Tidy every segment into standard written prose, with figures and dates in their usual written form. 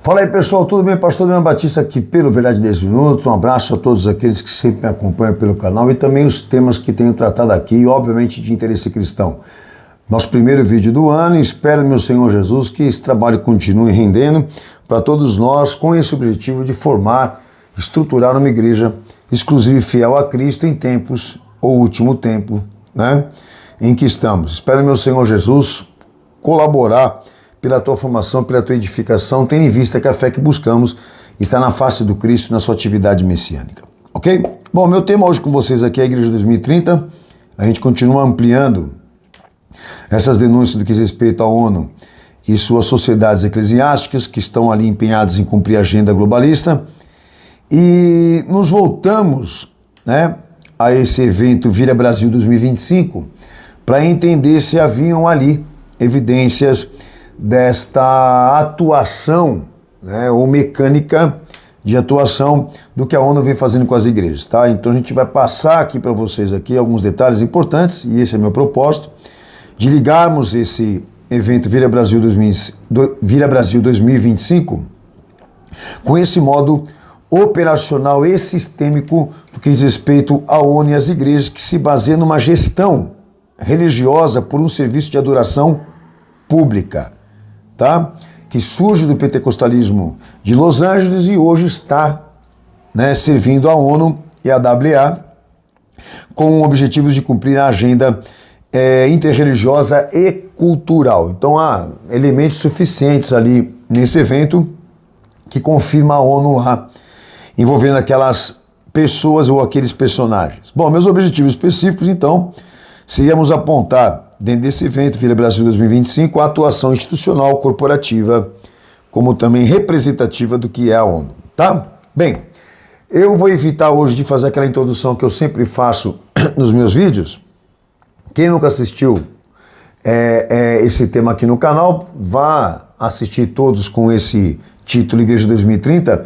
Fala aí pessoal, tudo bem? Pastor Adriano Batista aqui pelo Verdade 10 Minutos. Um abraço a todos aqueles que sempre me acompanham pelo canal e também os temas que tenho tratado aqui, obviamente de interesse cristão. Nosso primeiro vídeo do ano, espero meu Senhor Jesus que esse trabalho continue rendendo para todos nós com esse objetivo de formar, estruturar uma igreja exclusiva e fiel a Cristo em tempos, ou último tempo, né, em que estamos. Espero meu Senhor Jesus colaborar pela tua formação, pela tua edificação, tendo em vista que a fé que buscamos está na face do Cristo, na sua atividade messiânica. Ok? Bom, meu tema hoje com vocês aqui é a Igreja 2030. A gente continua ampliando essas denúncias do que diz respeito à ONU e suas sociedades eclesiásticas que estão ali empenhadas em cumprir a agenda globalista. E nos voltamos, né, a esse evento Vira Brasil 2025 para entender se haviam ali evidências desta atuação, né, ou mecânica de atuação do que a ONU vem fazendo com as igrejas, tá? Então a gente vai passar aqui para vocês aqui alguns detalhes importantes, e esse é meu propósito, de ligarmos esse evento Vira Brasil 2025 com esse modo operacional e sistêmico do que diz respeito à ONU e às igrejas, que se baseia numa gestão religiosa por um serviço de adoração pública, tá? Que surge do pentecostalismo de Los Angeles e hoje está, né, servindo a ONU e a AAA com objetivos de cumprir a agenda interreligiosa e cultural. Então há elementos suficientes ali nesse evento que confirma a ONU lá, envolvendo aquelas pessoas ou aqueles personagens. Bom, meus objetivos específicos, então, seríamos apontar dentro desse evento, Vira Brasil 2025, a atuação institucional, corporativa, como também representativa do que é a ONU, tá? Bem, eu vou evitar hoje de fazer aquela introdução que eu sempre faço nos meus vídeos. Quem nunca assistiu esse tema aqui no canal, vá assistir todos com esse título Igreja 2030,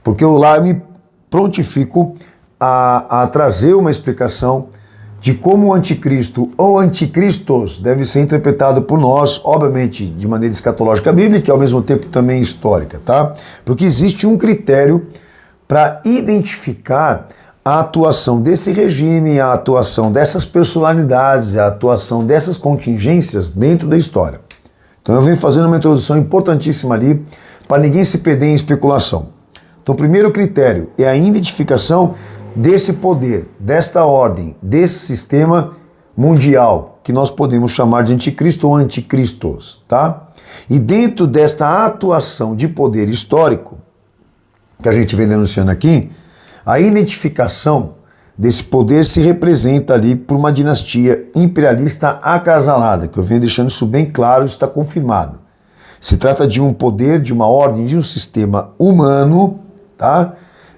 porque eu lá me prontifico a trazer uma explicação de como o anticristo ou anticristos deve ser interpretado por nós, obviamente de maneira escatológica bíblica e ao mesmo tempo também histórica, tá? Porque existe um critério para identificar a atuação desse regime, a atuação dessas personalidades, a atuação dessas contingências dentro da história. Então eu venho fazendo uma introdução importantíssima ali para ninguém se perder em especulação. Então o primeiro critério é a identificação desse poder, desta ordem, desse sistema mundial, que nós podemos chamar de anticristo ou anticristos, tá? E dentro desta atuação de poder histórico, que a gente vem denunciando aqui, a identificação desse poder se representa ali por uma dinastia imperialista acasalada, que eu venho deixando isso bem claro, isso está confirmado. Se trata de um poder, de uma ordem, de um sistema humano, tá?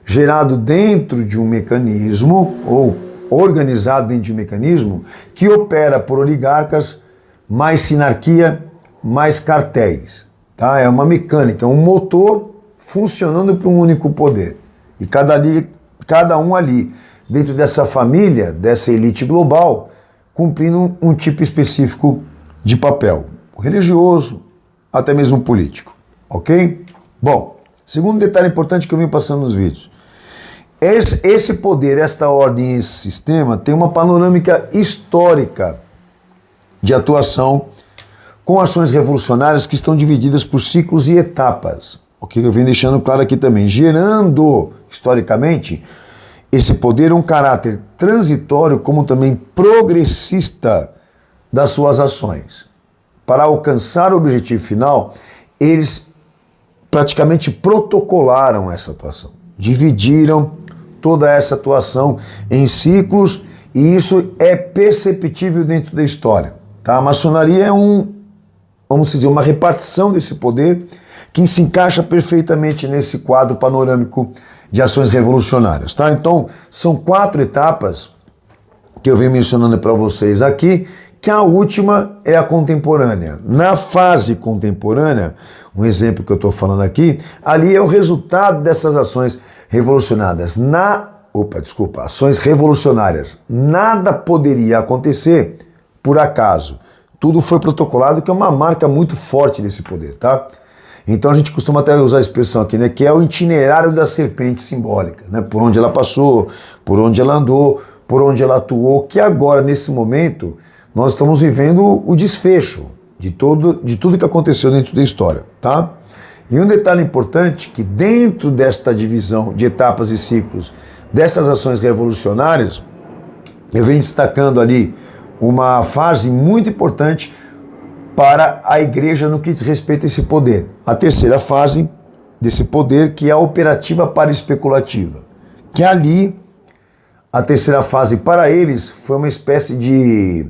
Gerado dentro de um mecanismo, ou organizado dentro de um mecanismo, que opera por oligarcas, mais sinarquia, mais cartéis. Tá? É uma mecânica, um motor funcionando para um único poder. E cada um ali, dentro dessa família, dessa elite global, cumprindo um tipo específico de papel, religioso, até mesmo político. Ok? Bom, segundo detalhe importante que eu venho passando nos vídeos. Esse poder, esta ordem, esse sistema tem uma panorâmica histórica de atuação com ações revolucionárias que estão divididas por ciclos e etapas. O que eu venho deixando claro aqui também, gerando historicamente esse poder um caráter transitório como também progressista das suas ações. Para alcançar o objetivo final, eles praticamente protocolaram essa atuação, dividiram toda essa atuação em ciclos, e isso é perceptível dentro da história. Tá? A maçonaria é vamos dizer, uma repartição desse poder que se encaixa perfeitamente nesse quadro panorâmico de ações revolucionárias. Tá? Então, são 4 etapas que eu venho mencionando para vocês aqui, que a última é a contemporânea. Na fase contemporânea, um exemplo que eu estou falando aqui, ali é o resultado dessas ações revolucionárias. Ações revolucionárias. Nada poderia acontecer por acaso. Tudo foi protocolado, que é uma marca muito forte desse poder, tá? Então a gente costuma até usar a expressão aqui, né, que é o itinerário da serpente simbólica, né, por onde ela passou, por onde ela andou, por onde ela atuou, que agora, nesse momento, nós estamos vivendo o desfecho de tudo que aconteceu dentro da história, tá? E um detalhe importante, que dentro desta divisão de etapas e ciclos dessas ações revolucionárias, eu venho destacando ali uma fase muito importante para a igreja no que diz respeito a esse poder. A terceira fase desse poder, que é a operativa para especulativa. Que ali, a terceira fase para eles foi uma espécie de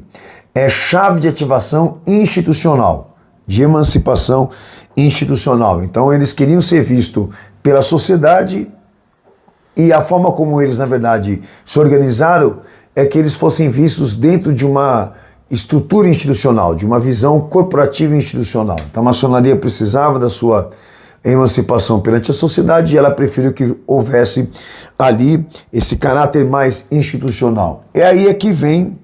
chave de ativação institucional, de emancipação institucional. Então eles queriam ser vistos pela sociedade e a forma como eles, na verdade, se organizaram é que eles fossem vistos dentro de uma estrutura institucional, de uma visão corporativa institucional. Então a maçonaria precisava da sua emancipação perante a sociedade e ela preferiu que houvesse ali esse caráter mais institucional. E aí é que vem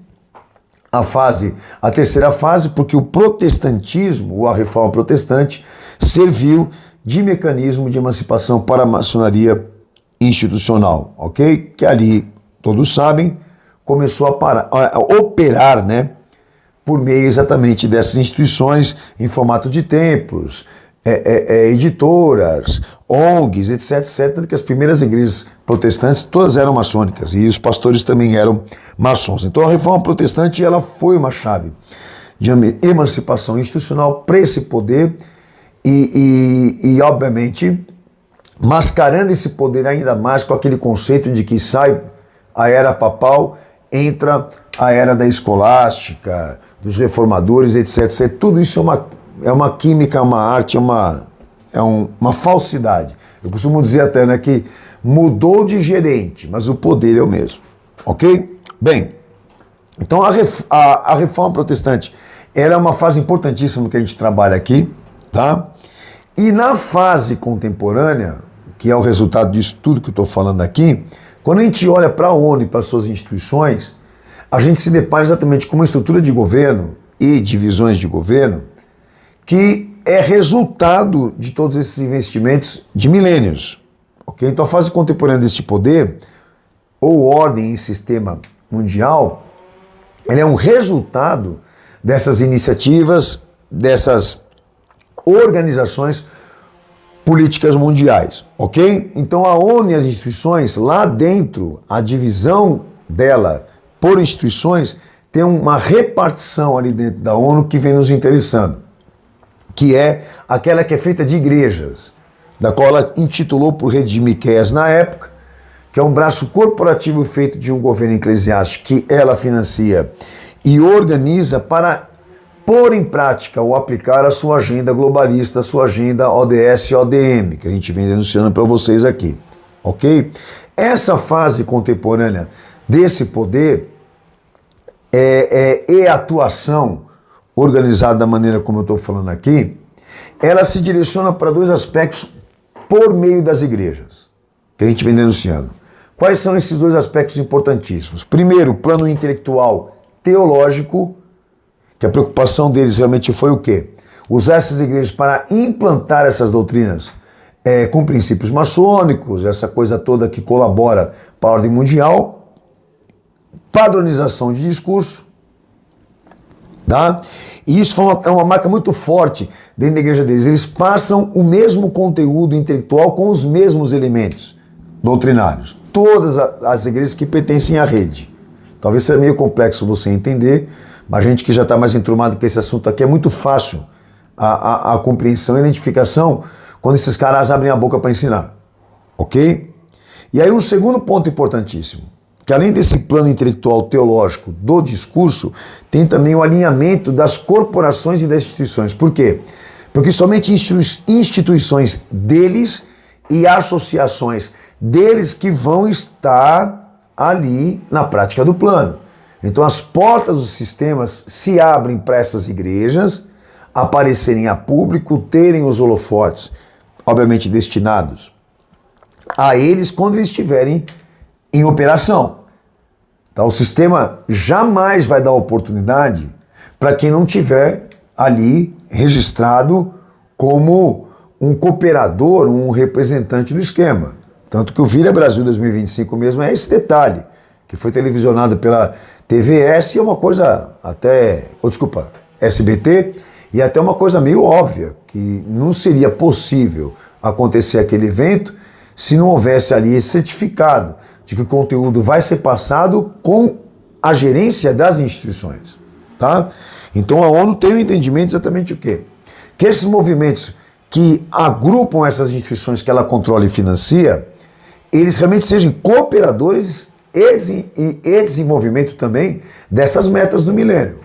a terceira fase, porque o protestantismo, ou a reforma protestante, serviu de mecanismo de emancipação para a maçonaria institucional, ok? Que ali, todos sabem, começou a operar, né, por meio exatamente dessas instituições em formato de templos, editoras, ONGs, etc, etc, que as primeiras igrejas protestantes todas eram maçônicas e os pastores também eram maçons. Então a reforma protestante ela foi uma chave de emancipação institucional para esse poder e obviamente mascarando esse poder ainda mais com aquele conceito de que sai a era papal, entra a era da escolástica, dos reformadores, etc, etc. Tudo isso é uma química, uma arte, uma falsidade. Eu costumo dizer até, né, que mudou de gerente, mas o poder é o mesmo. Ok? Bem, então a reforma protestante era uma fase importantíssima que a gente trabalha aqui, tá? E na fase contemporânea, que é o resultado disso tudo que eu estou falando aqui, quando a gente olha para a ONU e para suas instituições, a gente se depara exatamente com uma estrutura de governo e divisões de governo que é resultado de todos esses investimentos de milênios. Okay? Então a fase contemporânea deste poder, ou ordem em sistema mundial, ele é um resultado dessas iniciativas, dessas organizações políticas mundiais, ok? Então a ONU e as instituições, lá dentro, a divisão dela por instituições, tem uma repartição ali dentro da ONU que vem nos interessando, que é aquela que é feita de igrejas, da qual ela intitulou por Rede de Miqueias na época, que é um braço corporativo feito de um governo eclesiástico que ela financia e organiza para pôr em prática ou aplicar a sua agenda globalista, a sua agenda ODS e ODM, que a gente vem denunciando para vocês aqui, ok? Essa fase contemporânea desse poder e atuação organizada da maneira como eu estou falando aqui, ela se direciona para dois aspectos por meio das igrejas, que a gente vem denunciando. Quais são esses dois aspectos importantíssimos? Primeiro, o plano intelectual teológico, que a preocupação deles realmente foi o quê? Usar essas igrejas para implantar essas doutrinas com princípios maçônicos, essa coisa toda que colabora para a ordem mundial, padronização de discurso, tá? E isso é uma marca muito forte dentro da igreja deles. Eles passam o mesmo conteúdo intelectual com os mesmos elementos doutrinários. Todas as igrejas que pertencem à rede. Talvez seja meio complexo você entender, mas a gente que já está mais enturmado com esse assunto aqui, é muito fácil a compreensão e a identificação quando esses caras abrem a boca para ensinar. Ok? E aí um segundo ponto importantíssimo, que além desse plano intelectual teológico do discurso, tem também o alinhamento das corporações e das instituições. Por quê? Porque somente instituições deles e associações deles que vão estar ali na prática do plano. Então as portas dos sistemas se abrem para essas igrejas aparecerem a público, terem os holofotes, obviamente destinados a eles quando eles estiverem em operação. Então o sistema jamais vai dar oportunidade para quem não tiver ali registrado como um cooperador, um representante do esquema. Tanto que o Vira Brasil 2025 mesmo é esse detalhe, que foi televisionado pela TVS e é uma coisa até, SBT, e até uma coisa meio óbvia, que não seria possível acontecer aquele evento se não houvesse ali esse certificado de que o conteúdo vai ser passado com a gerência das instituições, tá? Então a ONU tem um entendimento exatamente o quê? Que esses movimentos que agrupam essas instituições que ela controla e financia, eles realmente sejam cooperadores e desenvolvimento também dessas metas do milênio,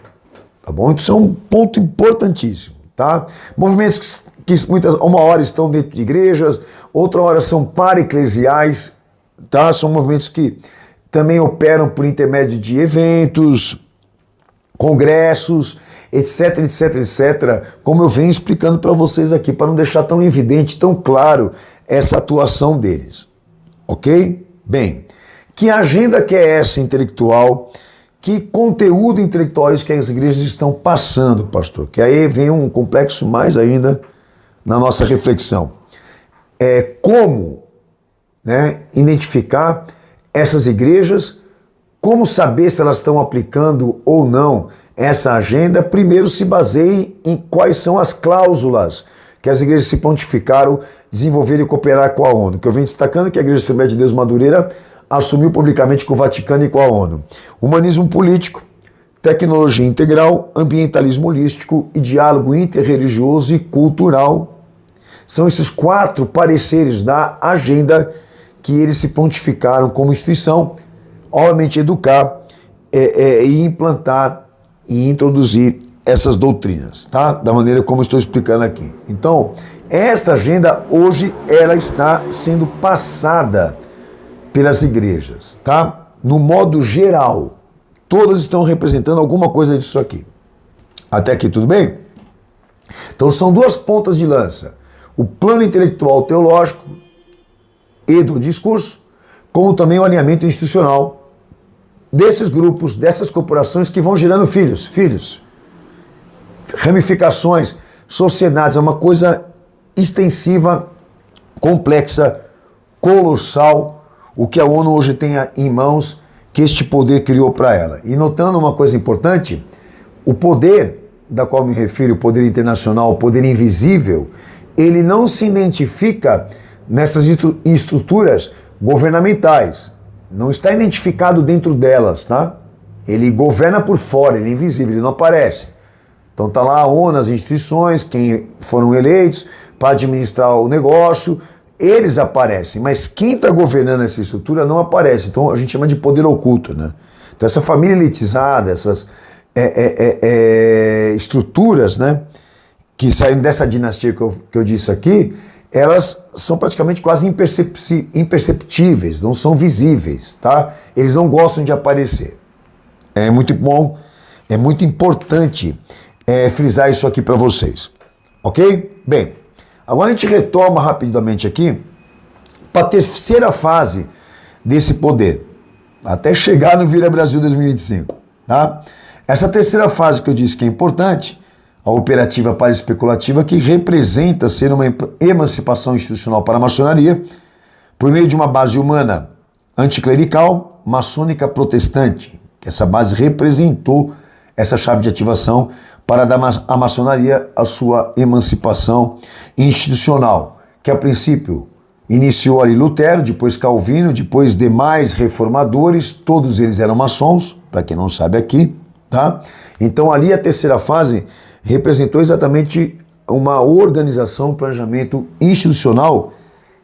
tá bom? Então isso é um ponto importantíssimo, tá? Movimentos que uma hora estão dentro de igrejas, outra hora são para-eclesiais, tá? São movimentos que também operam por intermédio de eventos, congressos, etc, etc, etc, como eu venho explicando para vocês aqui, para não deixar tão evidente, tão claro essa atuação deles, ok? Bem, que agenda que é essa intelectual? Que conteúdo intelectual é isso que as igrejas estão passando, pastor? Que aí vem um complexo mais ainda na nossa reflexão. É como, né, identificar essas igrejas, como saber se elas estão aplicando ou não essa agenda. Primeiro se baseie em quais são as cláusulas que as igrejas se pontificaram, desenvolver e cooperar com a ONU. Que eu venho destacando que a Igreja Assembleia de Deus Madureira assumiu publicamente com o Vaticano e com a ONU. Humanismo político, tecnologia integral, ambientalismo holístico e diálogo interreligioso e cultural. São esses 4 pareceres da agenda que eles se pontificaram como instituição, obviamente educar e implantar e introduzir essas doutrinas, tá? Da maneira como estou explicando aqui. Então, esta agenda hoje ela está sendo passada pelas igrejas, tá? No modo geral, todas estão representando alguma coisa disso aqui. Até aqui tudo bem? Então são 2 pontas de lança. O plano intelectual teológico e do discurso, como também o alinhamento institucional desses grupos, dessas corporações que vão gerando filhos, ramificações, sociedades. É uma coisa extensiva, complexa, colossal, o que a ONU hoje tem em mãos, que este poder criou para ela. E notando uma coisa importante, o poder da qual me refiro, o poder internacional, o poder invisível, ele não se identifica nessas estruturas governamentais. Não está identificado dentro delas, tá? Ele governa por fora, ele é invisível, ele não aparece. Então tá lá a ONU, as instituições, quem foram eleitos para administrar o negócio, eles aparecem, mas quem está governando essa estrutura não aparece. Então a gente chama de poder oculto, né? Então essa família elitizada, essas estruturas, né, que saem dessa dinastia que eu disse aqui, elas são praticamente quase imperceptíveis, não são visíveis, tá? Eles não gostam de aparecer. É muito bom, é muito importante frisar isso aqui para vocês, ok? Bem, agora a gente retoma rapidamente aqui para a terceira fase desse poder, até chegar no Vira Brasil 2025, tá? Essa terceira fase que eu disse que é importante, a operativa para especulativa, que representa ser uma emancipação institucional para a maçonaria, por meio de uma base humana anticlerical, maçônica protestante. Essa base representou essa chave de ativação para dar à maçonaria a sua emancipação institucional, que a princípio iniciou ali Lutero, depois Calvino, depois demais reformadores, todos eles eram maçons, para quem não sabe aqui, tá? Então ali a terceira fase representou exatamente uma organização, um planejamento institucional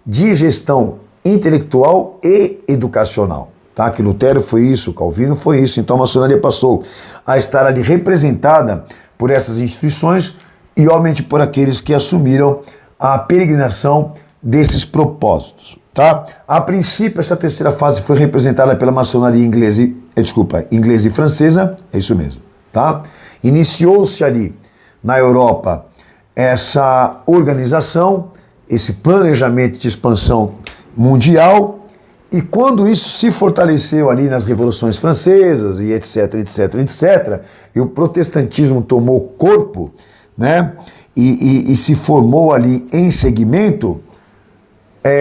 de gestão intelectual e educacional, tá? Que Lutero foi isso, Calvino foi isso, então a maçonaria passou a estar ali representada por essas instituições e, obviamente, por aqueles que assumiram a peregrinação desses propósitos, tá? A princípio, essa terceira fase foi representada pela maçonaria inglesa e francesa, é isso mesmo, tá? Iniciou-se ali na Europa essa organização, esse planejamento de expansão mundial, e quando isso se fortaleceu ali nas revoluções francesas e etc, etc, etc, e o protestantismo tomou corpo, né? e se formou ali em segmento,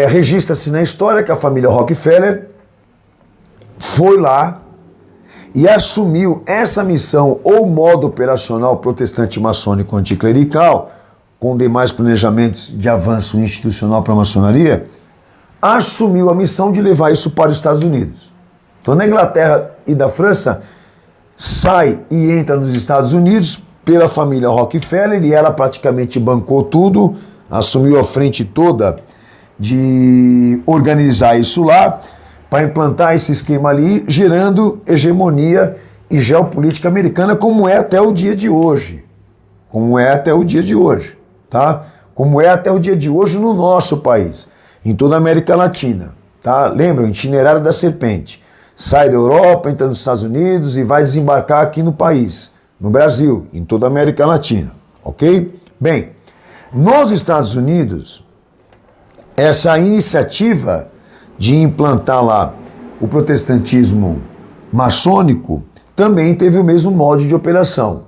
registra-se na história que a família Rockefeller foi lá e assumiu essa missão ou modo operacional protestante maçônico anticlerical, com demais planejamentos de avanço institucional para a maçonaria, assumiu a missão de levar isso para os Estados Unidos. Então, na Inglaterra e da França, sai e entra nos Estados Unidos pela família Rockefeller, e ela praticamente bancou tudo, assumiu a frente toda de organizar isso lá, para implantar esse esquema ali, gerando hegemonia e geopolítica americana, como é até o dia de hoje. Como é até o dia de hoje, tá? Como é até o dia de hoje no nosso país, em toda a América Latina, tá? Lembra, o itinerário da serpente. Sai da Europa, entra nos Estados Unidos e vai desembarcar aqui no país, no Brasil, em toda a América Latina, ok? Bem, nos Estados Unidos, essa iniciativa de implantar lá o protestantismo maçônico também teve o mesmo modo de operação,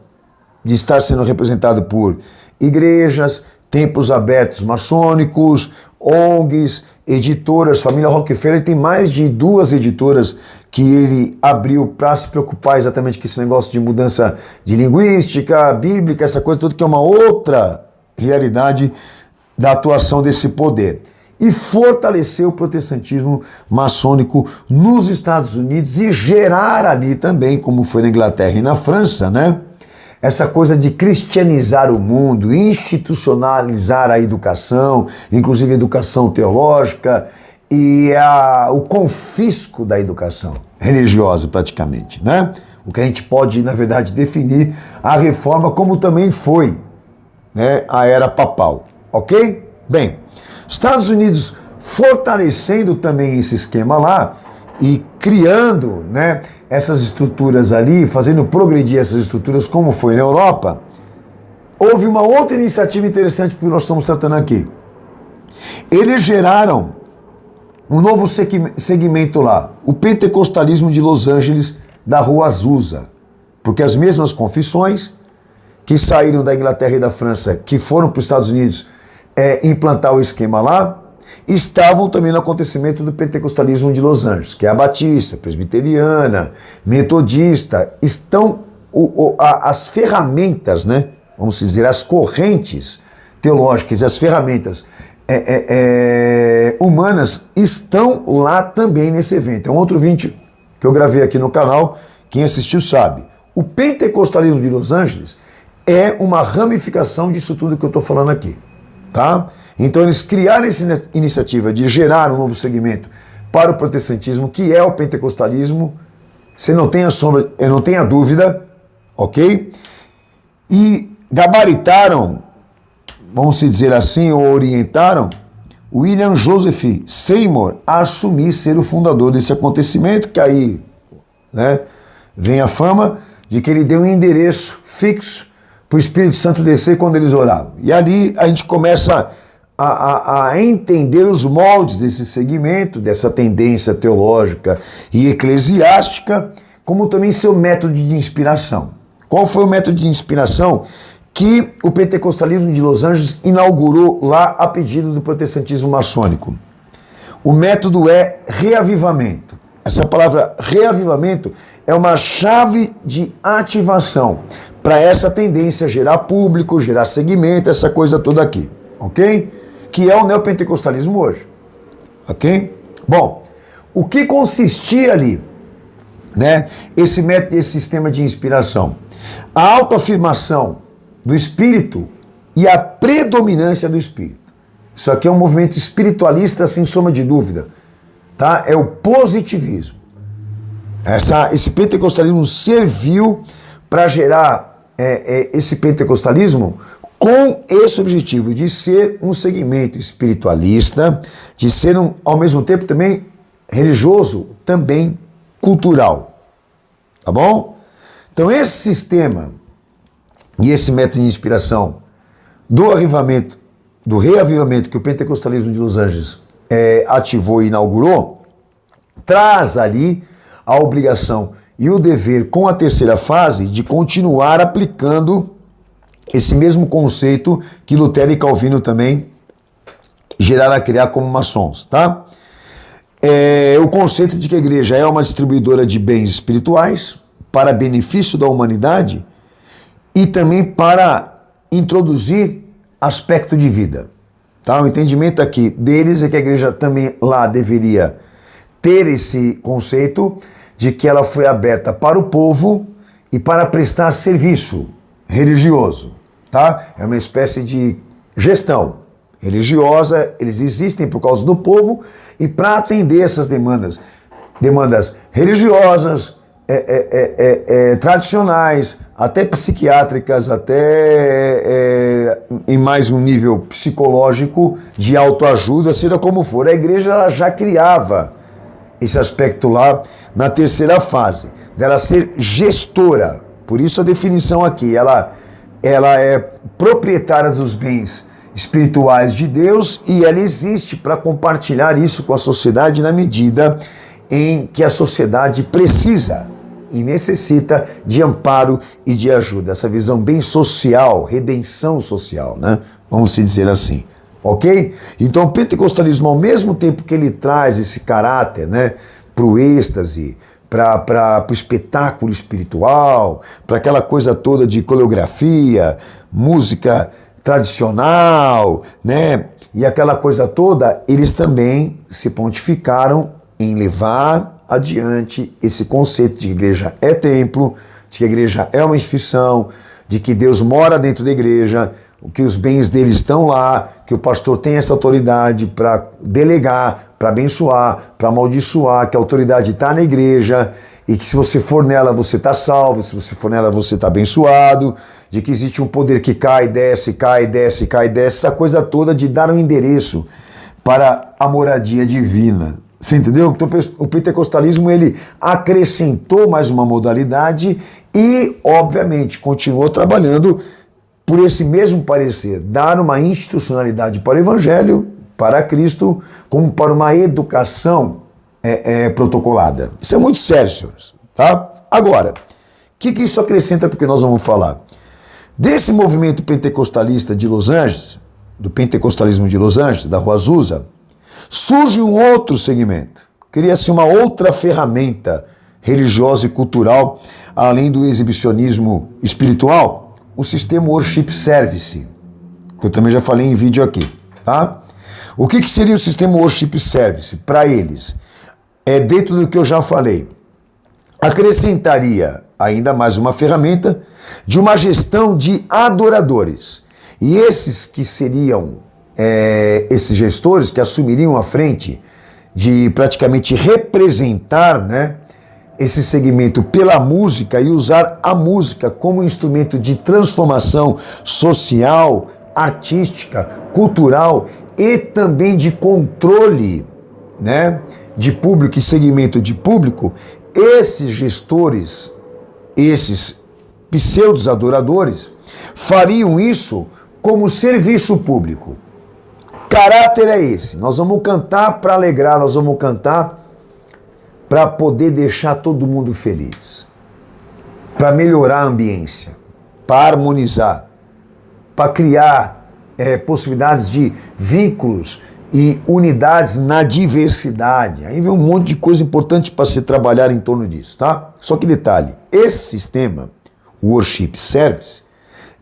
de estar sendo representado por igrejas, templos abertos maçônicos, ONGs, editoras. Família Rockefeller tem mais de 2 editoras que ele abriu para se preocupar exatamente com esse negócio de mudança de linguística, bíblica, essa coisa toda, que é uma outra realidade da atuação desse poder. E fortalecer o protestantismo maçônico nos Estados Unidos e gerar ali também, como foi na Inglaterra e na França, né? Essa coisa de cristianizar o mundo, institucionalizar a educação, inclusive a educação teológica, e o confisco da educação religiosa, praticamente, né? O que a gente pode, na verdade, definir a reforma como também foi, né, a era papal, ok? Bem, Estados Unidos fortalecendo também esse esquema lá e criando, né, essas estruturas ali, fazendo progredir essas estruturas como foi na Europa, houve uma outra iniciativa interessante que nós estamos tratando aqui. Eles geraram um novo segmento lá, o pentecostalismo de Los Angeles, da Rua Azusa, porque as mesmas confissões que saíram da Inglaterra e da França, que foram para os Estados Unidos implantar o esquema lá, estavam também no acontecimento do pentecostalismo de Los Angeles, que é a batista, presbiteriana, metodista. Estão as ferramentas, né? Vamos dizer, as correntes teológicas, as ferramentas humanas estão lá também nesse evento. É um outro vídeo que eu gravei aqui no canal, quem assistiu sabe. O pentecostalismo de Los Angeles é uma ramificação disso tudo que eu estou falando aqui. Tá? Então eles criaram essa iniciativa de gerar um novo segmento para o protestantismo, que é o pentecostalismo. Você não tem não tenha dúvida, ok? E gabaritaram, vamos dizer assim, ou orientaram William Joseph Seymour a assumir ser o fundador desse acontecimento, que aí, né, vem a fama de que ele deu um endereço fixo para o Espírito Santo descer quando eles oravam. E ali a gente começa a entender os moldes desse segmento, dessa tendência teológica e eclesiástica, como também seu método de inspiração. Qual foi o método de inspiração que o pentecostalismo de Los Angeles inaugurou lá a pedido do protestantismo maçônico? O método é reavivamento. Essa palavra reavivamento é uma chave de ativação para essa tendência gerar público, gerar segmento, essa coisa toda aqui, ok? Que é o neopentecostalismo hoje, ok? Bom, o que consistia ali, né, esse método, esse sistema de inspiração? A autoafirmação do espírito e a predominância do espírito. Isso aqui é um movimento espiritualista sem sombra de dúvida, tá? É o positivismo. Esse pentecostalismo serviu para gerar esse pentecostalismo com esse objetivo de ser um segmento espiritualista, de ser ao mesmo tempo também religioso, também cultural. Tá bom? Então esse sistema e esse método de inspiração do avivamento, do reavivamento que o pentecostalismo de Los Angeles ativou e inaugurou, traz ali a obrigação e o dever com a terceira fase de continuar aplicando esse mesmo conceito que Lutero e Calvino também geraram a criar como maçons, tá? O conceito de que a igreja é uma distribuidora de bens espirituais para benefício da humanidade e também para introduzir aspecto de vida. Tá? O entendimento aqui deles é que a igreja também lá deveria ter esse conceito de que ela foi aberta para o povo e para prestar serviço religioso. Tá? É uma espécie de gestão religiosa, eles existem por causa do povo e para atender essas demandas religiosas, tradicionais, até psiquiátricas, até em mais um nível psicológico de autoajuda, seja como for. A igreja já criava esse aspecto lá na terceira fase, dela ser gestora. Por isso a definição aqui, ela é proprietária dos bens espirituais de Deus e ela existe para compartilhar isso com a sociedade na medida em que a sociedade precisa e necessita de amparo e de ajuda. Essa visão bem social, redenção social, né? Vamos se dizer assim, ok? Então o pentecostalismo, ao mesmo tempo que ele traz esse caráter, né, para o êxtase, para o espetáculo espiritual, para aquela coisa toda de coreografia, música tradicional, né? E aquela coisa toda, eles também se pontificaram em levar adiante esse conceito de que a igreja é templo, de que a igreja é uma instituição, de que Deus mora dentro da igreja, que os bens dele estão lá, que o pastor tem essa autoridade para delegar, para abençoar, para amaldiçoar, que a autoridade está na igreja e que se você for nela você está salvo, se você for nela você está abençoado, de que existe um poder que cai, desce, cai, desce, cai, desce, essa coisa toda de dar um endereço para a moradia divina. Você entendeu? Então o pentecostalismo ele acrescentou mais uma modalidade e, obviamente, continuou trabalhando por esse mesmo parecer, dar uma institucionalidade para o Evangelho, para Cristo, como para uma educação protocolada. Isso é muito sério, senhores. Tá? Agora, o que isso acrescenta porque nós vamos falar? Desse movimento pentecostalista de Los Angeles, do pentecostalismo de Los Angeles, da Rua Azusa, surge um outro segmento. Cria-se uma outra ferramenta religiosa e cultural, além do exibicionismo espiritual, o sistema Worship Service, que eu também já falei em vídeo aqui. Tá? O que seria o sistema Worship Service? Para eles, dentro do que eu já falei, acrescentaria ainda mais uma ferramenta de uma gestão de adoradores. E esses que seriam esses gestores que assumiriam a frente de praticamente representar, né, esse segmento pela música e usar a música como instrumento de transformação social, artística, cultural e também de controle, né, de público e segmento de público. Esses gestores, esses pseudos adoradores, fariam isso como serviço público. Caráter é esse. Nós vamos cantar para alegrar, nós vamos cantar para poder deixar todo mundo feliz, para melhorar a ambiência, para harmonizar, para criar possibilidades de vínculos e unidades na diversidade. Aí vem um monte de coisa importante para se trabalhar em torno disso, tá? Só que detalhe, esse sistema, o Worship Service,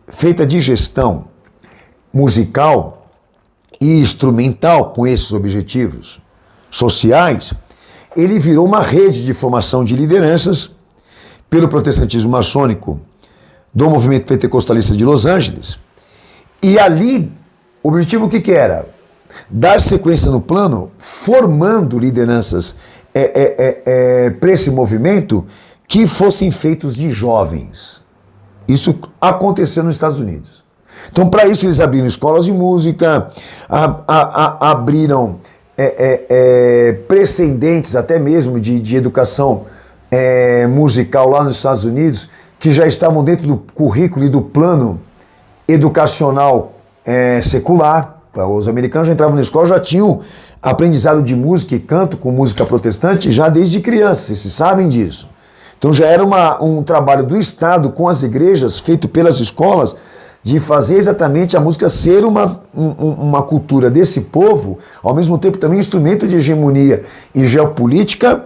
feita de gestão musical e instrumental com esses objetivos sociais, ele virou uma rede de formação de lideranças pelo protestantismo maçônico do movimento pentecostalista de Los Angeles. E ali, o objetivo o que era? Dar sequência no plano, formando lideranças para esse movimento que fossem feitos de jovens. Isso aconteceu nos Estados Unidos. Então, para isso, eles abriram escolas de música, abriram precedentes até mesmo de educação musical lá nos Estados Unidos, que já estavam dentro do currículo e do plano educacional secular. Os americanos já entravam na escola, já tinham aprendizado de música e canto com música protestante já desde criança, vocês sabem disso. Então já era um trabalho do Estado com as igrejas, feito pelas escolas, de fazer exatamente a música ser uma cultura desse povo, ao mesmo tempo também instrumento de hegemonia e geopolítica,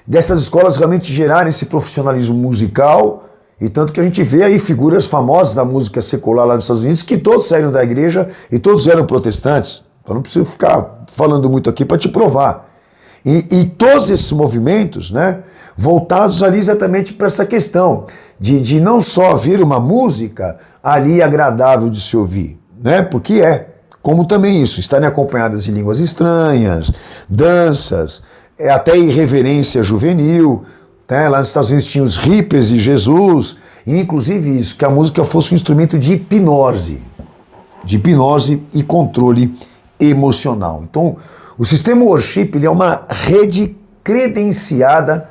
dessas escolas realmente gerarem esse profissionalismo musical, e tanto que a gente vê aí figuras famosas da música secular lá nos Estados Unidos, que todos saíram da igreja e todos eram protestantes. Eu não preciso ficar falando muito aqui para te provar. E todos esses movimentos, né, voltados ali exatamente para essa questão de não só vir uma música ali agradável de se ouvir, né, porque como também isso, estarem acompanhadas de línguas estranhas, danças, até irreverência juvenil, né, lá nos Estados Unidos tinha os hippies de Jesus, e inclusive isso, que a música fosse um instrumento de hipnose e controle emocional. Então, o sistema worship ele é uma rede credenciada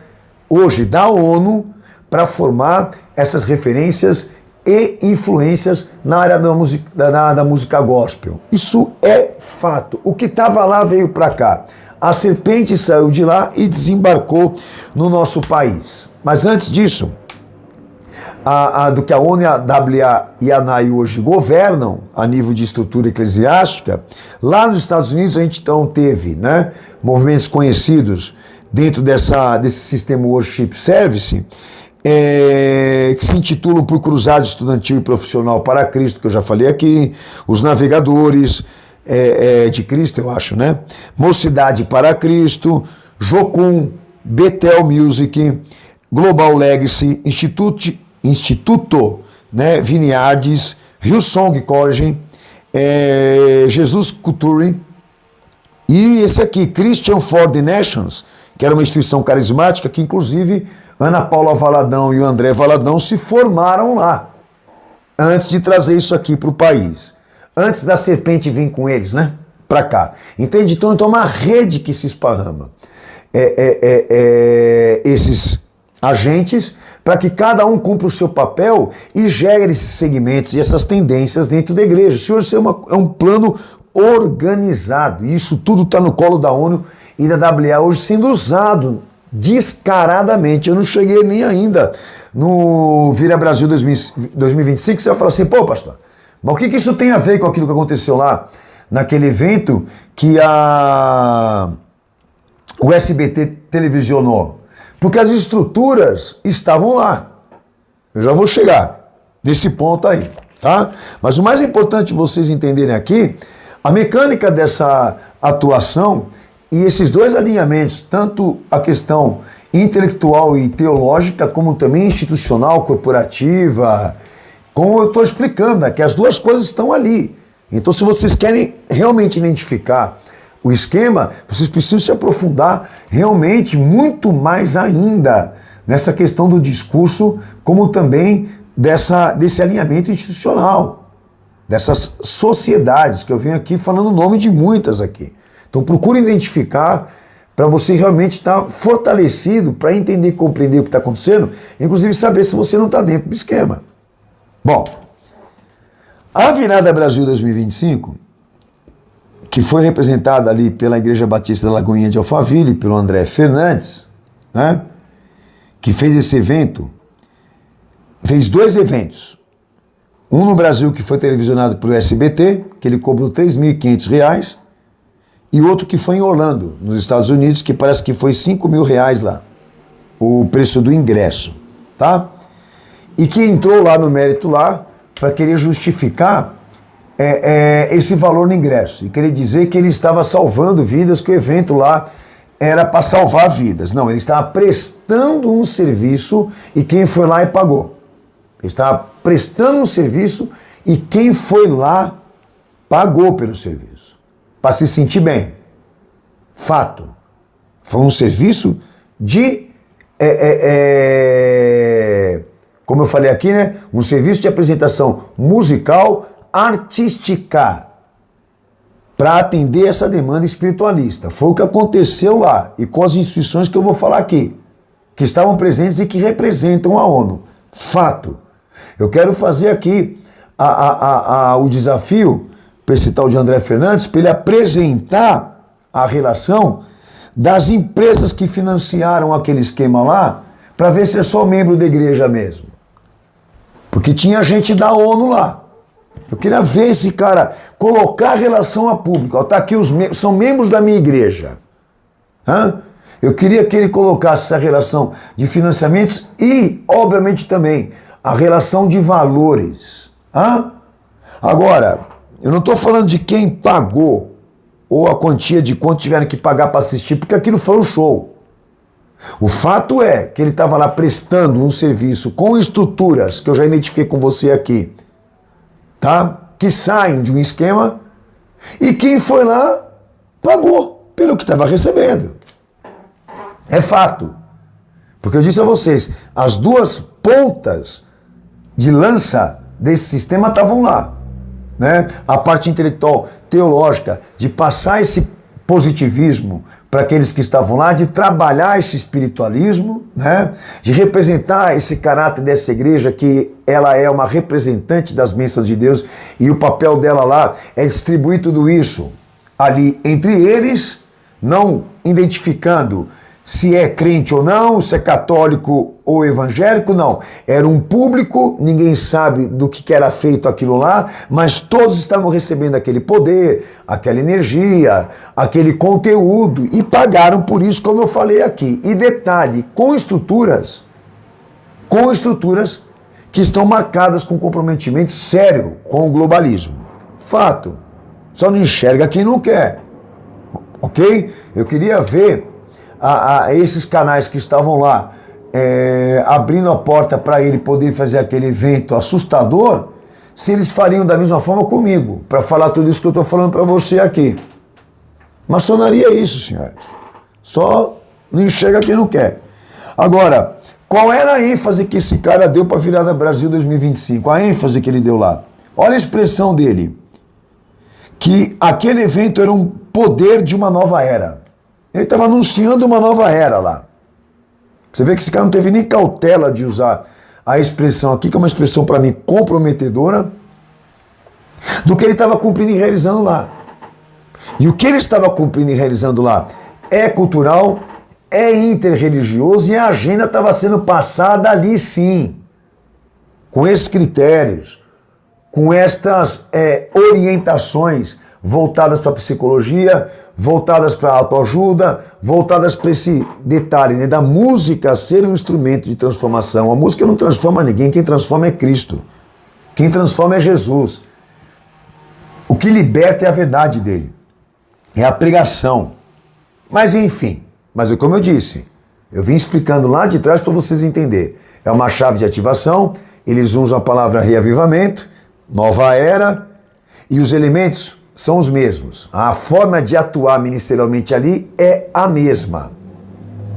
hoje da ONU para formar essas referências e influências na área da música gospel. Isso é fato. O que estava lá veio para cá. A serpente saiu de lá e desembarcou no nosso país. Mas antes disso, do que a ONU, a WA e a ANAI hoje governam a nível de estrutura eclesiástica, lá nos Estados Unidos a gente então teve, né, movimentos conhecidos dentro desse sistema Worship Service, que se intitulam por Cruzado Estudantil e Profissional para Cristo, que eu já falei aqui, os Navegadores de Cristo, eu acho, né? Mocidade para Cristo, Jocum, Bethel Music, Global Legacy, Instituto, né, Vineyards, Hillsong College, Jesus Culture, e esse aqui, Christian for the Nations, que era uma instituição carismática que inclusive Ana Paula Valadão e o André Valadão se formaram lá, antes de trazer isso aqui para o país, antes da serpente vir com eles, né, para cá. Entende? Então é uma rede que se esparrama. Esses agentes, para que cada um cumpra o seu papel e gere esses segmentos e essas tendências dentro da igreja. Senhor, isso é um plano organizado, e isso tudo está no colo da ONU e da WA hoje sendo usado descaradamente. Eu não cheguei nem ainda no Vira Brasil 2025, você vai falar assim, pô, pastor, mas o que isso tem a ver com aquilo que aconteceu lá, naquele evento que o SBT televisionou? Porque as estruturas estavam lá. Eu já vou chegar nesse ponto aí, tá? Mas o mais importante vocês entenderem aqui, a mecânica dessa atuação e esses dois alinhamentos, tanto a questão intelectual e teológica, como também institucional, corporativa, como eu estou explicando, né, que as duas coisas estão ali. Então, se vocês querem realmente identificar o esquema, vocês precisam se aprofundar realmente muito mais ainda nessa questão do discurso, como também desse alinhamento institucional, dessas sociedades, que eu venho aqui falando o nome de muitas aqui. Então procure identificar para você realmente estar fortalecido para entender e compreender o que está acontecendo, inclusive saber se você não está dentro do esquema. Bom, a Virada Brasil 2025, que foi representada ali pela Igreja Batista da Lagoinha de Alphaville, pelo André Fernandes, né, que fez esse evento, fez dois eventos. Um no Brasil, que foi televisionado pelo SBT, que ele cobrou R$3.500, e outro que foi em Orlando, nos Estados Unidos, que parece que foi R$5.000 lá, o preço do ingresso, tá? E que entrou lá no mérito lá para querer justificar esse valor no ingresso, e querer dizer que ele estava salvando vidas, que o evento lá era para salvar vidas. Não, ele estava prestando um serviço e quem foi lá e pagou. Ele estava prestando um serviço e quem foi lá pagou pelo serviço, para se sentir bem. Fato. Foi um serviço de, como eu falei aqui, né? Um serviço de apresentação musical, artística, para atender essa demanda espiritualista. Foi o que aconteceu lá, e com as instituições que eu vou falar aqui, que estavam presentes e que representam a ONU. Fato. Eu quero fazer aqui o desafio para esse tal de André Fernandes, para ele apresentar a relação das empresas que financiaram aquele esquema lá, para ver se é só membro da igreja mesmo. Porque tinha gente da ONU lá. Eu queria ver esse cara colocar relação a público. Tá aqui são membros da minha igreja. Hã? Eu queria que ele colocasse essa relação de financiamentos e, obviamente, também a relação de valores. Hã? Agora, eu não estou falando de quem pagou ou a quantia de quanto tiveram que pagar para assistir, porque aquilo foi um show. O fato é que ele estava lá prestando um serviço com estruturas, que eu já identifiquei com você aqui, tá? Que saem de um esquema, e quem foi lá pagou pelo que estava recebendo. É fato. Porque eu disse a vocês, as duas pontas de lança desse sistema estavam lá, né? A parte intelectual, teológica, de passar esse positivismo para aqueles que estavam lá, de trabalhar esse espiritualismo, né? De representar esse caráter dessa igreja, que ela é uma representante das bênçãos de Deus, e o papel dela lá é distribuir tudo isso ali entre eles, não identificando se é crente ou não, se é católico ou evangélico, não. Era um público, ninguém sabe do que era feito aquilo lá, mas todos estavam recebendo aquele poder, aquela energia, aquele conteúdo, e pagaram por isso, como eu falei aqui. E detalhe, com estruturas que estão marcadas com comprometimento sério com o globalismo. Fato. Só não enxerga quem não quer. Ok? Eu queria ver esses canais que estavam lá abrindo a porta para ele poder fazer aquele evento assustador, se eles fariam da mesma forma comigo, para falar tudo isso que eu estou falando para você aqui. Maçonaria é isso, senhores. Só não enxerga quem não quer. Agora, qual era a ênfase que esse cara deu para a Virada Brasil 2025? A ênfase que ele deu lá. Olha a expressão dele. Que aquele evento era um poder de uma nova era. Ele estava anunciando uma nova era lá. Você vê que esse cara não teve nem cautela de usar a expressão aqui, que é uma expressão para mim comprometedora, do que ele estava cumprindo e realizando lá. E o que ele estava cumprindo e realizando lá é cultural, é interreligioso, e a agenda estava sendo passada ali sim, com esses critérios, com estas orientações voltadas para a psicologia, voltadas para a autoajuda, voltadas para esse detalhe, né, da música ser um instrumento de transformação. A música não transforma ninguém, quem transforma é Cristo. Quem transforma é Jesus. O que liberta é a verdade dele, é a pregação. Mas enfim, como eu disse, eu vim explicando lá de trás para vocês entenderem. É uma chave de ativação, eles usam a palavra reavivamento, nova era, e os elementos são os mesmos. A forma de atuar ministerialmente ali é a mesma.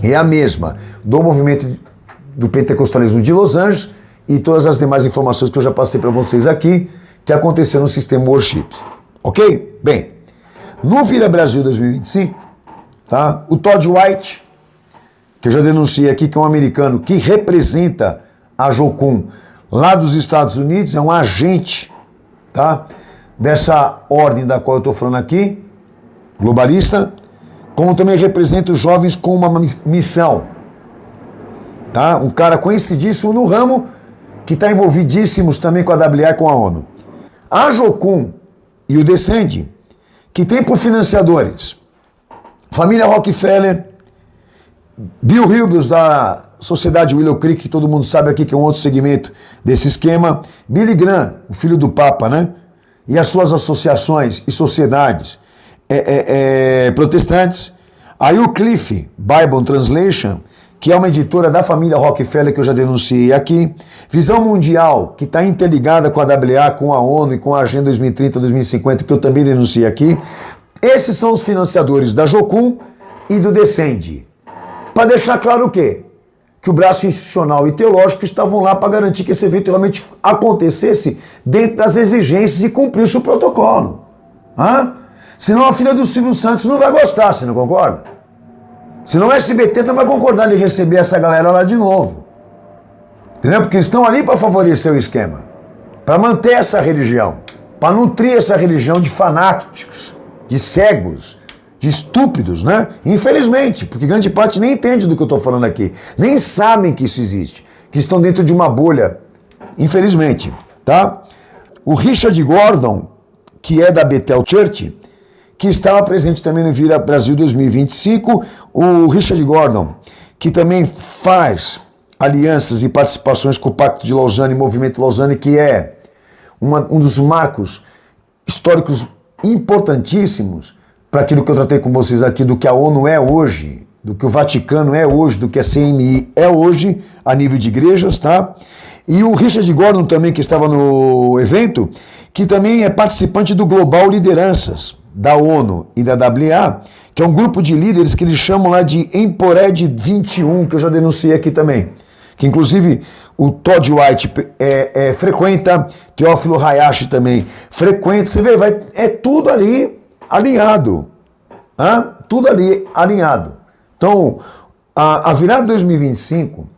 É a mesma do movimento do pentecostalismo de Los Angeles e todas as demais informações que eu já passei para vocês aqui, que aconteceu no sistema worship. Ok? Bem, no Vira Brasil 2025, tá? O Todd White, que eu já denunciei aqui, que é um americano que representa a Jocum lá dos Estados Unidos, é um agente, tá? Dessa ordem da qual eu estou falando aqui, globalista, como também representa os jovens com uma missão. Tá? Um cara conhecidíssimo no ramo, que está envolvidíssimos também com a WA e com a ONU. A Jocum e o Descende, que tem por financiadores família Rockefeller, Bill Hybels da Sociedade Willow Creek, que todo mundo sabe aqui que é um outro segmento desse esquema, Billy Graham, o filho do Papa, né? E as suas associações e sociedades protestantes. Aí o Cliff Bible Translation, que é uma editora da família Rockefeller, que eu já denunciei aqui. Visão Mundial, que está interligada com a WA, com a ONU e com a Agenda 2030-2050, que eu também denunciei aqui. Esses são os financiadores da Jocum e do Descende. Para deixar claro o quê? Que o braço institucional e teológico estavam lá para garantir que esse evento realmente acontecesse dentro das exigências e cumprisse o protocolo. Senão a filha do Silvio Santos não vai gostar, você não concorda? Senão o SBT não vai concordar de receber essa galera lá de novo. Entendeu? Porque eles estão ali para favorecer o esquema, para manter essa religião, para nutrir essa religião de fanáticos, de cegos, de estúpidos, né? Infelizmente, porque grande parte nem entende do que eu estou falando aqui, nem sabem que isso existe, que estão dentro de uma bolha, infelizmente, tá? O Richard Gordon, que é da Bethel Church, que estava presente também no Vira Brasil 2025, o Richard Gordon, que também faz alianças e participações com o Pacto de Lausanne e Movimento Lausanne, que é um dos marcos históricos importantíssimos para aquilo que eu tratei com vocês aqui, do que a ONU é hoje, do que o Vaticano é hoje, do que a CMI é hoje, a nível de igrejas, tá? E o Richard Gordon também, que estava no evento, que também é participante do Global Lideranças, da ONU e da WA, que é um grupo de líderes que eles chamam lá de Empored 21, que eu já denunciei aqui também. Que inclusive o Todd White frequenta, Teófilo Hayashi também frequenta, você vê, é tudo ali alinhado, tudo ali alinhado. Então, a virada 2025,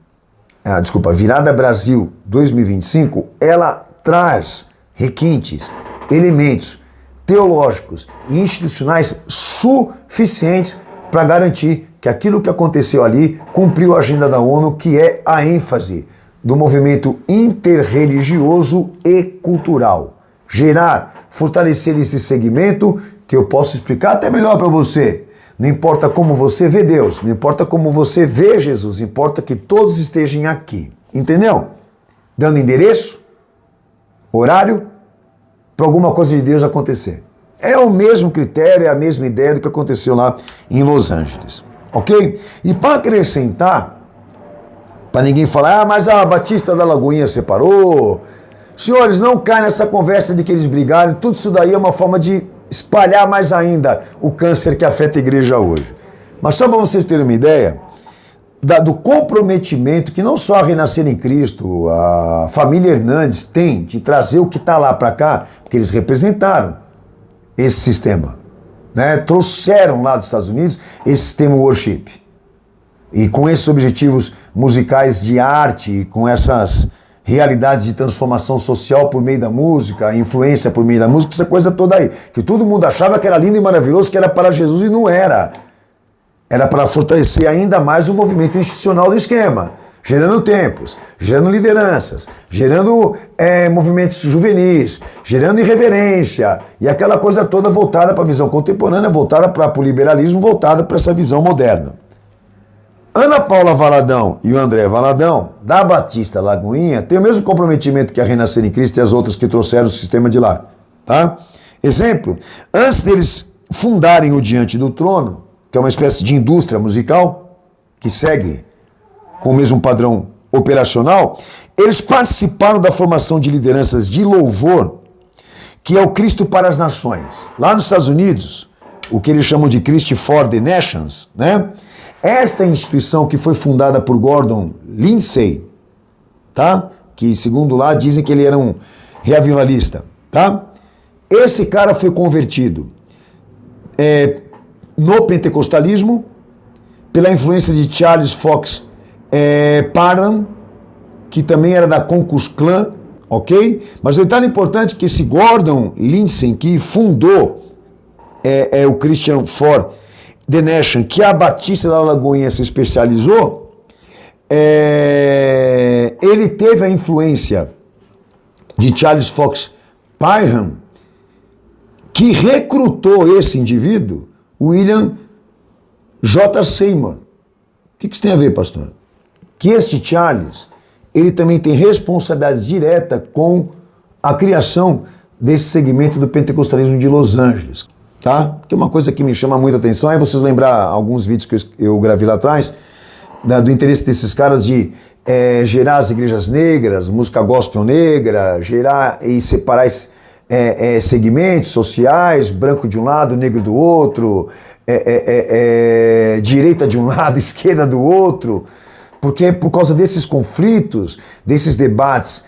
a virada Brasil 2025, ela traz requintes, elementos teológicos e institucionais suficientes para garantir que aquilo que aconteceu ali cumpriu a agenda da ONU, que é a ênfase do movimento interreligioso e cultural. Gerar, fortalecer esse segmento que eu posso explicar até melhor para você. Não importa como você vê Deus, não importa como você vê Jesus, importa que todos estejam aqui. Entendeu? Dando endereço, horário, para alguma coisa de Deus acontecer. É o mesmo critério, é a mesma ideia do que aconteceu lá em Los Angeles. Ok? E para acrescentar, para ninguém falar, mas a Batista da Lagoinha separou. Senhores, não caem nessa conversa de que eles brigaram. Tudo isso daí é uma forma de espalhar mais ainda o câncer que afeta a igreja hoje. Mas só para vocês terem uma ideia do comprometimento que não só a Renascer em Cristo, a família Hernandes tem de trazer o que está lá para cá, porque eles representaram esse sistema, né? Trouxeram lá dos Estados Unidos esse sistema worship. E com esses objetivos musicais de arte, e com essas realidades de transformação social por meio da música, influência por meio da música, essa coisa toda aí. Que todo mundo achava que era lindo e maravilhoso, que era para Jesus e não era. Era para fortalecer ainda mais o movimento institucional do esquema. Gerando templos, gerando lideranças, gerando movimentos juvenis, gerando irreverência e aquela coisa toda voltada para a visão contemporânea, voltada para o liberalismo, voltada para essa visão moderna. Ana Paula Valadão e o André Valadão, da Batista Lagoinha, têm o mesmo comprometimento que a Renascer em Cristo e as outras que trouxeram o sistema de lá. Tá? Exemplo, antes deles fundarem o Diante do Trono, que é uma espécie de indústria musical, que segue com o mesmo padrão operacional, eles participaram da formação de lideranças de louvor, que é o Cristo para as Nações. Lá nos Estados Unidos, o que eles chamam de Christ for the Nations, né? Esta instituição que foi fundada por Gordon Lindsay, tá? Que segundo lá dizem que ele era um reavivalista, tá? Esse cara foi convertido no pentecostalismo pela influência de Charles Fox Parham, que também era da Ku Klux Klan, ok? Mas o detalhe importante é que esse Gordon Lindsay, que fundou o Christian for the Nation, que a Batista da Lagoinha se especializou, ele teve a influência de Charles Fox Parham, que recrutou esse indivíduo, William J. Seymour. O que isso tem a ver, pastor? Que este Charles, ele também tem responsabilidade direta com a criação desse segmento do pentecostalismo de Los Angeles, tá? Porque uma coisa que me chama muita atenção é vocês lembrar alguns vídeos que eu gravei lá atrás, do interesse desses caras de gerar as igrejas negras, música gospel negra, gerar e separar segmentos sociais, branco de um lado, negro do outro, direita de um lado, esquerda do outro, porque é por causa desses conflitos, desses debates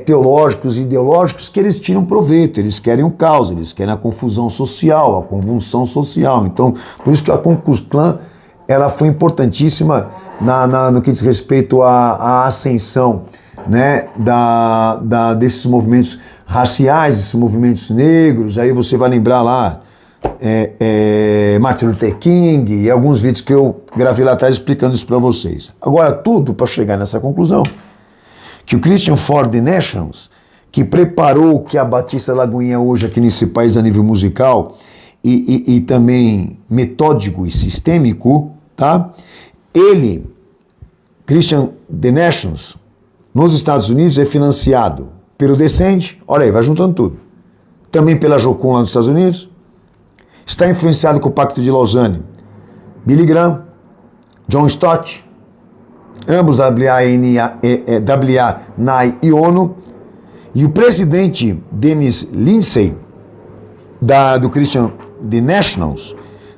teológicos e ideológicos que eles tiram proveito, eles querem o caos, eles querem a confusão social, a convulsão social. Então, por isso que a Ku Klux Klan, ela foi importantíssima no que diz respeito à ascensão, né, desses movimentos raciais, esses movimentos negros. Aí você vai lembrar lá Martin Luther King e alguns vídeos que eu gravei lá atrás explicando isso para vocês. Agora, tudo para chegar nessa conclusão, que o Christian for the Nations, que preparou o que a Batista Lagoinha hoje aqui nesse país a nível musical e também metódico e sistêmico, tá? Ele, Christian The Nations, nos Estados Unidos é financiado pelo Descende, olha aí, vai juntando tudo. Também pela Jocum lá nos Estados Unidos. Está influenciado com o Pacto de Lausanne. Billy Graham, John Stott, ambos WA, e ONU. E o presidente Dennis Lindsay, do Christian The Nationals,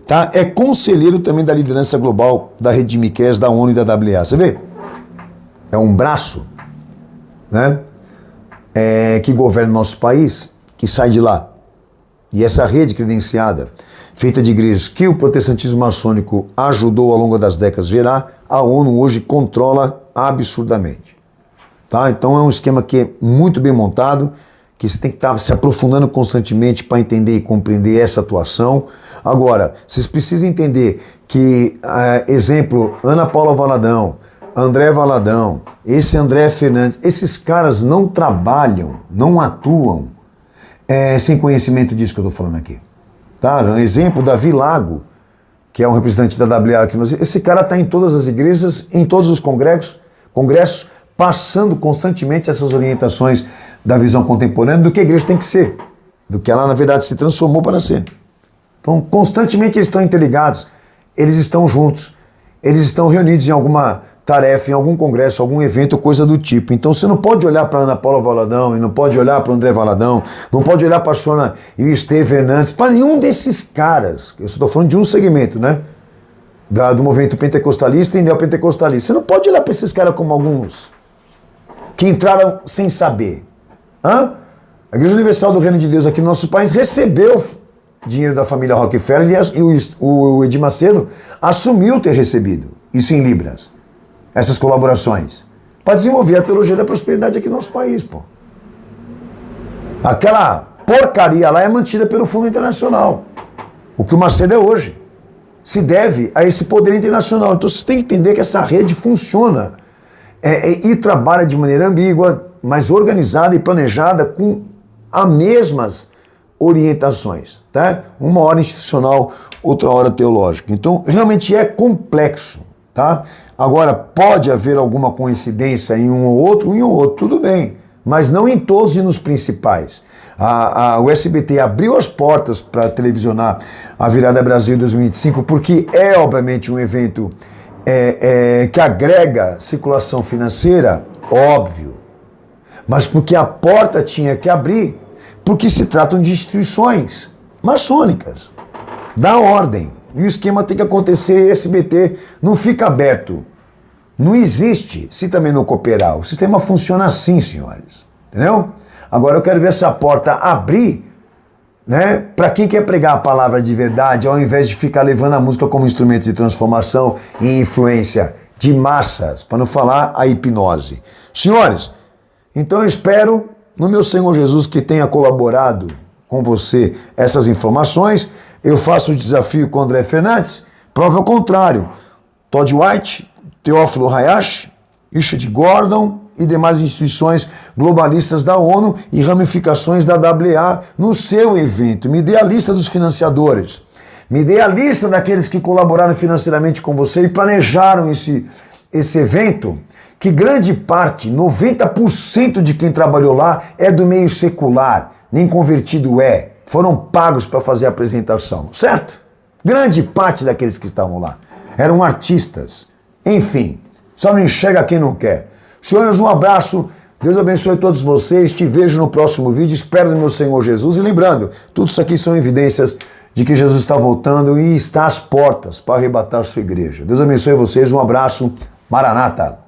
tá? É conselheiro também da liderança global da Rede de Miqueias, da ONU e da WA. Você vê? É um braço, né? Que governa o nosso país, que sai de lá. E essa rede credenciada, feita de igrejas que o protestantismo maçônico ajudou ao longo das décadas a gerar, a ONU hoje controla absurdamente. Tá? Então é um esquema que é muito bem montado, que você tem que estar se aprofundando constantemente para entender e compreender essa atuação. Agora, vocês precisam entender que, exemplo, Ana Paula Valadão, André Valadão, esse André Fernandes, esses caras não trabalham, não atuam sem conhecimento disso que eu estou falando aqui. Tá? Um exemplo, Davi Lago, que é um representante da WA aqui. Esse cara está em todas as igrejas, em todos os congressos, passando constantemente essas orientações da visão contemporânea do que a igreja tem que ser, do que ela, na verdade, se transformou para ser. Então, constantemente eles estão interligados, eles estão juntos, eles estão reunidos em alguma tarefa, em algum congresso, algum evento, coisa do tipo. Então você não pode olhar para Ana Paula Valadão, e não pode olhar para André Valadão, não pode olhar para a Sônia e o Esteve Hernandes, para nenhum desses caras. Eu estou falando de um segmento, né? Do movimento pentecostalista e neopentecostalista. Você não pode olhar para esses caras como alguns que entraram sem saber. A Igreja Universal do Reino de Deus aqui no nosso país recebeu dinheiro da família Rockefeller e o Edir Macedo assumiu ter recebido isso em libras. Essas colaborações, para desenvolver a teologia da prosperidade aqui no nosso país, pô. Aquela porcaria lá é mantida pelo Fundo Internacional. O que o Macedo é hoje se deve a esse poder internacional. Então vocês têm que entender que essa rede funciona e trabalha de maneira ambígua, mas organizada e planejada com as mesmas orientações, tá? Uma hora institucional, outra hora teológica. Então realmente é complexo, tá? Agora, pode haver alguma coincidência em um ou outro, tudo bem, mas não em todos e nos principais. O SBT abriu as portas para televisionar a Virada Brasil em 2025, porque é, obviamente, um evento que agrega circulação financeira, óbvio, mas porque a porta tinha que abrir, porque se tratam de instituições maçônicas, da ordem. E o esquema tem que acontecer, SBT não fica aberto. Não existe se também não cooperar. O sistema funciona assim, senhores. Entendeu? Agora eu quero ver essa porta abrir, né, para quem quer pregar a palavra de verdade, ao invés de ficar levando a música como instrumento de transformação e influência de massas, para não falar a hipnose. Senhores, então eu espero no meu Senhor Jesus que tenha colaborado com você essas informações. Eu faço o desafio com o André Fernandes, prova ao contrário. Todd White, Teófilo Hayashi, Richard Gordon e demais instituições globalistas da ONU e ramificações da WA no seu evento. Me dê a lista dos financiadores. Me dê a lista daqueles que colaboraram financeiramente com você e planejaram esse evento, que grande parte, 90% de quem trabalhou lá é do meio secular, nem convertido é. Foram pagos para fazer a apresentação, certo? Grande parte daqueles que estavam lá eram artistas. Enfim, só não enxerga quem não quer. Senhores, um abraço. Deus abençoe todos vocês. Te vejo no próximo vídeo. Espero no meu Senhor Jesus. E lembrando, tudo isso aqui são evidências de que Jesus está voltando e está às portas para arrebatar a sua igreja. Deus abençoe vocês. Um abraço. Maranata.